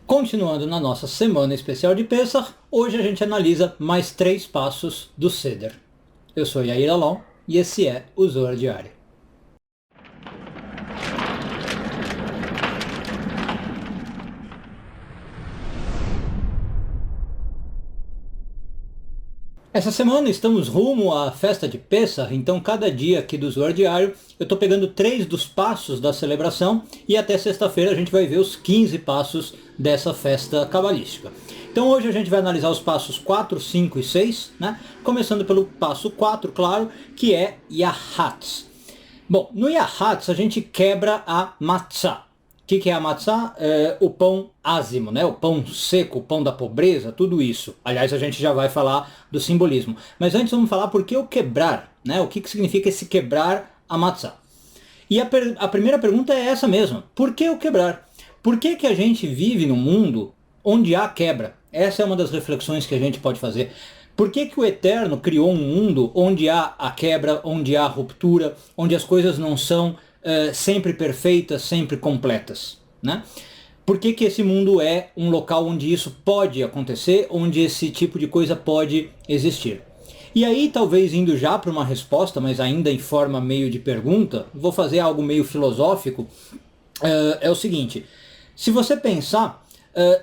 Continuando na nossa semana especial de Pessah, hoje a gente analisa mais 3 passos do Seder. Eu sou Yair Alon e esse é o Zohar Diário. Essa semana estamos rumo à festa de Pessah, então cada dia aqui do Zohar Diário eu estou pegando 3 dos passos da celebração e até sexta-feira a gente vai ver os 15 passos dessa festa cabalística. Então hoje a gente vai analisar os passos 4, 5 e 6, né? Começando pelo passo 4, claro, que é Yahatz. Bom, no Yahatz a gente quebra a matzah. O que é a matzah? É o pão ázimo, né? O pão seco, o pão da pobreza, tudo isso. Aliás, a gente já vai falar do simbolismo. Mas antes vamos falar por que o quebrar, né? O que significa esse quebrar a matzah. E a primeira pergunta é essa mesmo. Por que o quebrar? Por que a gente vive num mundo onde há quebra? Essa é uma das reflexões que a gente pode fazer. Por que o Eterno criou um mundo onde há a quebra, onde há a ruptura, onde as coisas não são sempre perfeitas, sempre completas, né? Por que esse mundo é um local onde isso pode acontecer, onde esse tipo de coisa pode existir? E aí, talvez indo já para uma resposta, mas ainda em forma meio de pergunta, vou fazer algo meio filosófico, é o seguinte: se você pensar,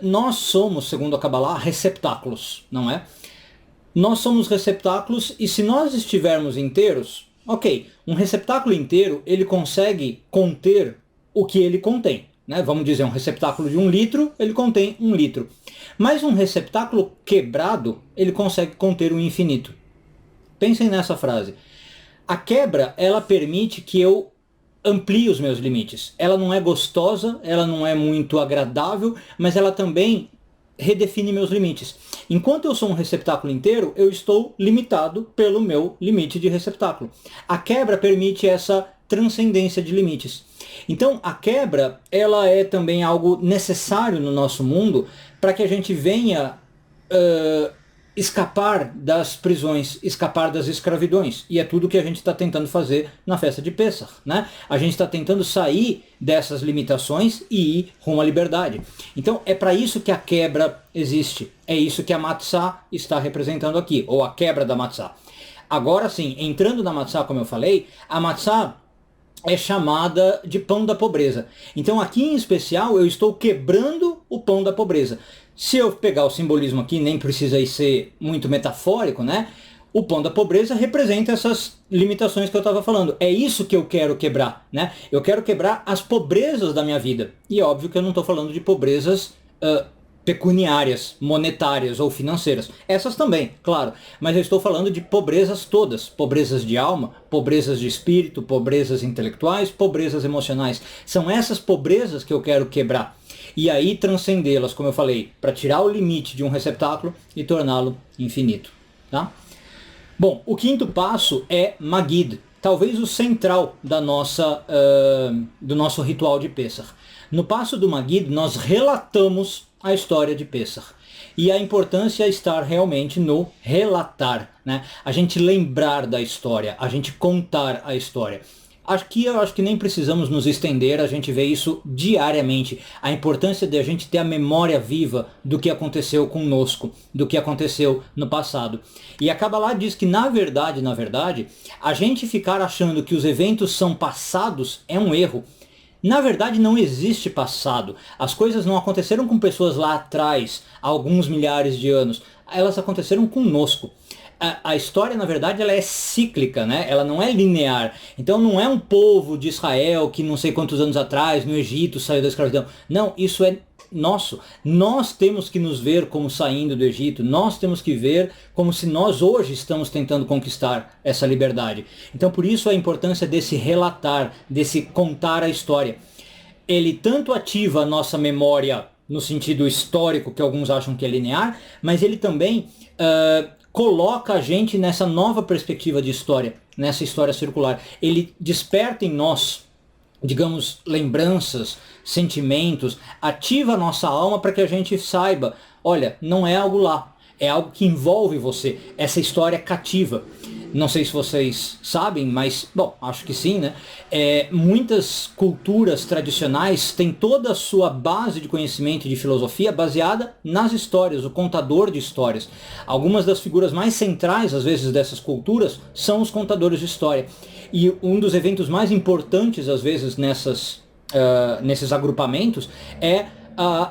nós somos, segundo a Kabbalah, receptáculos, não é? Nós somos receptáculos e se nós estivermos inteiros, ok, um receptáculo inteiro ele consegue conter o que ele contém, né? Vamos dizer, um receptáculo de 1 litro, ele contém 1 litro. Mas um receptáculo quebrado, ele consegue conter o infinito. Pensem nessa frase. A quebra, ela permite que eu amplie os meus limites. Ela não é gostosa, ela não é muito agradável, mas ela também redefine meus limites. Enquanto eu sou um receptáculo inteiro, eu estou limitado pelo meu limite de receptáculo. A quebra permite essa transcendência de limites. Então, a quebra, ela é também algo necessário no nosso mundo para que a gente venha escapar das prisões, escapar das escravidões. E é tudo que a gente está tentando fazer na festa de Pessah, né? A gente está tentando sair dessas limitações e ir rumo à liberdade. Então é para isso que a quebra existe. É isso que a matzah está representando aqui, ou a quebra da matzah. Agora sim, entrando na matzah, como eu falei, a matzah é chamada de pão da pobreza. Então aqui em especial eu estou quebrando o pão da pobreza. Se eu pegar o simbolismo aqui, nem precisa ser muito metafórico, né? O pão da pobreza representa essas limitações que eu estava falando. É isso que eu quero quebrar, né? Eu quero quebrar as pobrezas da minha vida. E é óbvio que eu não estou falando de pobrezas pecuniárias, monetárias ou financeiras. Essas também, claro. Mas eu estou falando de pobrezas todas. Pobrezas de alma, pobrezas de espírito, pobrezas intelectuais, pobrezas emocionais. São essas pobrezas que eu quero quebrar. E aí transcendê-las, como eu falei, para tirar o limite de um receptáculo e torná-lo infinito. Tá? Bom, o quinto passo é Magid, talvez o central da do nosso ritual de Pessah. No passo do Magid, nós relatamos a história de Pessah. E a importância está realmente no relatar, né? A gente lembrar da história, a gente contar a história. Aqui eu acho que nem precisamos nos estender, a gente vê isso diariamente. A importância de a gente ter a memória viva do que aconteceu conosco, do que aconteceu no passado. E a Kabbalah diz que na verdade, a gente ficar achando que os eventos são passados é um erro. Na verdade não existe passado. As coisas não aconteceram com pessoas lá atrás, há alguns milhares de anos. Elas aconteceram conosco. A história, na verdade, ela é cíclica, né? Ela não é linear. Então não é um povo de Israel que não sei quantos anos atrás, no Egito, saiu da escravidão. Não, isso é nosso. Nós temos que nos ver como saindo do Egito. Nós temos que ver como se nós hoje estamos tentando conquistar essa liberdade. Então por isso a importância desse relatar, desse contar a história. Ele tanto ativa a nossa memória no sentido histórico, que alguns acham que é linear, mas ele também coloca a gente nessa nova perspectiva de história, nessa história circular. Ele desperta em nós, digamos, lembranças, sentimentos, ativa a nossa alma para que a gente saiba, olha, não é algo lá. É algo que envolve você, essa história cativa. Não sei se vocês sabem, mas, bom, acho que sim, né? Muitas culturas tradicionais têm toda a sua base de conhecimento e de filosofia baseada nas histórias, o contador de histórias. Algumas das figuras mais centrais, às vezes, dessas culturas são os contadores de história. E um dos eventos mais importantes, às vezes, nesses agrupamentos, é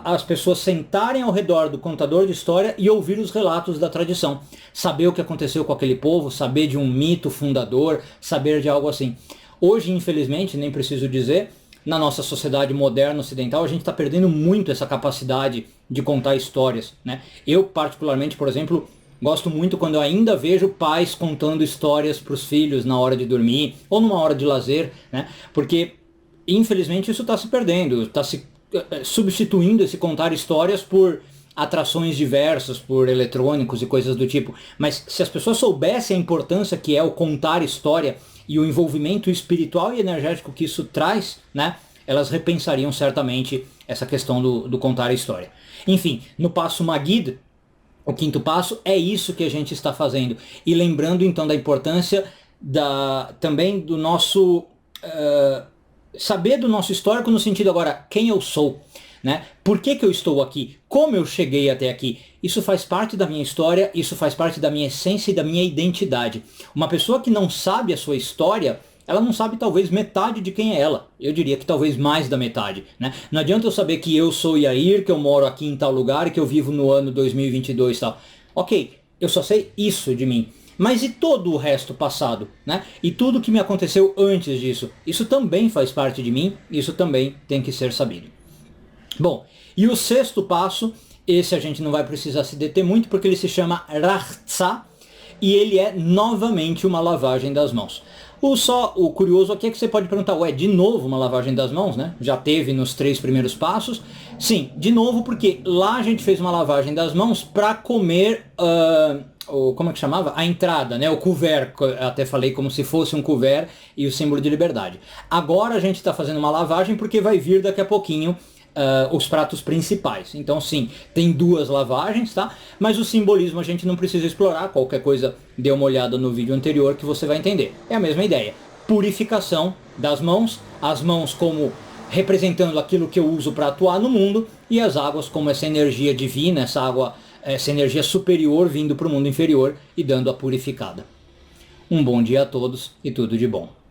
as pessoas sentarem ao redor do contador de história e ouvir os relatos da tradição. Saber o que aconteceu com aquele povo, saber de um mito fundador, saber de algo assim. Hoje, infelizmente, nem preciso dizer, na nossa sociedade moderna ocidental, a gente está perdendo muito essa capacidade de contar histórias, né? Eu, particularmente, por exemplo, gosto muito quando eu ainda vejo pais contando histórias para os filhos na hora de dormir ou numa hora de lazer, né? Porque, infelizmente, isso está se perdendo, está se substituindo esse contar histórias por atrações diversas, por eletrônicos e coisas do tipo. Mas se as pessoas soubessem a importância que é o contar história e o envolvimento espiritual e energético que isso traz, né, elas repensariam certamente essa questão do contar a história. Enfim, no passo Magid, o quinto passo, é isso que a gente está fazendo. E lembrando então da importância também do nosso... saber do nosso histórico no sentido agora, quem eu sou, né? Por que eu estou aqui? Como eu cheguei até aqui? Isso faz parte da minha história, isso faz parte da minha essência e da minha identidade. Uma pessoa que não sabe a sua história, ela não sabe talvez metade de quem é ela. Eu diria que talvez mais da metade, né? Não adianta eu saber que eu sou Yair, que eu moro aqui em tal lugar e que eu vivo no ano 2022 e tal. Ok, eu só sei isso de mim. Mas e todo o resto passado, né? E tudo que me aconteceu antes disso? Isso também faz parte de mim, isso também tem que ser sabido. Bom, e o sexto passo, esse a gente não vai precisar se deter muito porque ele se chama Rachza e ele é novamente uma lavagem das mãos. O curioso aqui é que você pode perguntar, ué, de novo uma lavagem das mãos, né? Já teve nos 3 primeiros passos. Sim, de novo porque lá a gente fez uma lavagem das mãos para comer... como é que chamava? A entrada, né? O couvert, eu até falei como se fosse um couvert e o símbolo de liberdade. Agora a gente está fazendo uma lavagem porque vai vir daqui a pouquinho os pratos principais. Então sim, tem 2 lavagens, tá? Mas o simbolismo a gente não precisa explorar, qualquer coisa dê uma olhada no vídeo anterior que você vai entender. É a mesma ideia. Purificação das mãos, as mãos como representando aquilo que eu uso para atuar no mundo e as águas como essa energia divina, essa energia superior vindo para o mundo inferior e dando a purificada. Um bom dia a todos e tudo de bom.